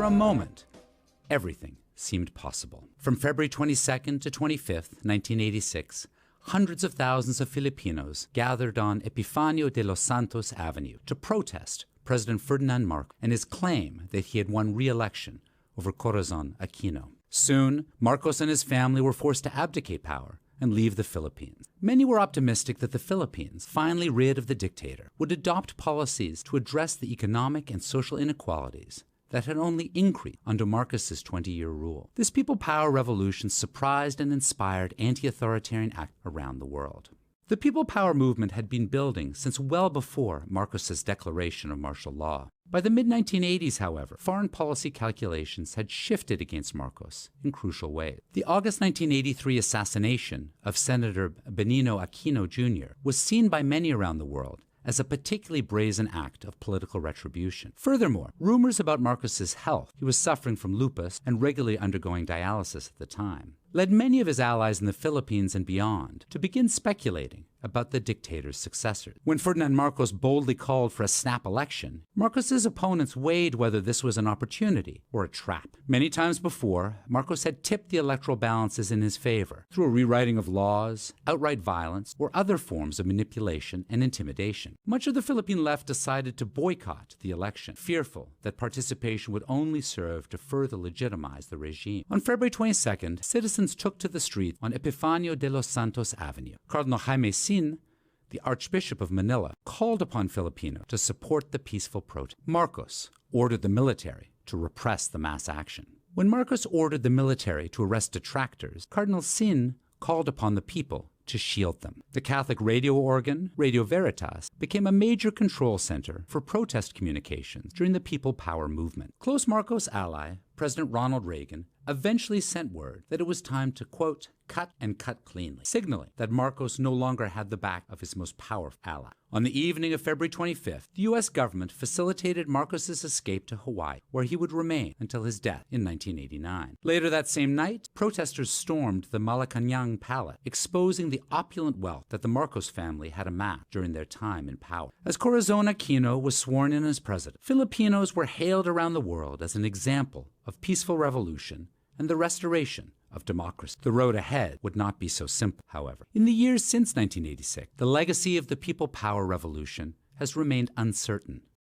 For a moment, everything seemed possible. From February 22nd to 25th, 1986, hundreds of thousands of Filipinos gathered on Epifanio de los Santos Avenue to protest President Ferdinand Marcos and his claim that he had won re-election over Corazon Aquino. Soon, Marcos and his family were forced to abdicate power and leave the Philippines. Many were optimistic that the Philippines, finally rid of the dictator, would adopt policies to address the economic and social inequalities that had only increased under Marcos's 20-year rule. This people power revolution surprised and inspired anti-authoritarian acts around the world. The people power movement had been building since well before Marcos's declaration of martial law. By the mid-1980s, however, foreign policy calculations had shifted against Marcos in crucial ways. The August 1983 assassination of Senator Benigno Aquino Jr. was seen by many around the world as a particularly brazen act of political retribution. Furthermore, rumors about Marcos's health — he was suffering from lupus and regularly undergoing dialysis at the time — led many of his allies in the Philippines and beyond to begin speculating about the dictator's successors. When Ferdinand Marcos boldly called for a snap election, Marcos's opponents weighed whether this was an opportunity or a trap. Many times before, Marcos had tipped the electoral balances in his favor through a rewriting of laws, outright violence, or other forms of manipulation and intimidation. Much of the Philippine left decided to boycott the election, fearful that participation would only serve to further legitimize the regime. On February 22nd, citizens took to the street on Epifanio de los Santos Avenue. Cardinal Jaime Sin, the Archbishop of Manila, called upon Filipinos to support the peaceful protest. Marcos ordered the military to repress the mass action. When Marcos ordered the military to arrest detractors, Cardinal Sin called upon the people to shield them. The Catholic radio organ, Radio Veritas, became a major control center for protest communications during the People Power movement. Close Marcos ally, President Ronald Reagan, eventually sent word that it was time to, quote, cut and cut cleanly, signaling that Marcos no longer had the back of his most powerful ally. On the evening of February 25th, the U.S. government facilitated Marcos's escape to Hawaii, where he would remain until his death in 1989. Later that same night, protesters stormed the Malacañang Palace, exposing the opulent wealth that the Marcos family had amassed during their time in power. As Corazon Aquino was sworn in as president, Filipinos were hailed around the world as an example of peaceful revolution and the restoration of democracy. The road ahead would not be so simple, however. In the years since 1986, the legacy of the people power revolution has remained uncertain.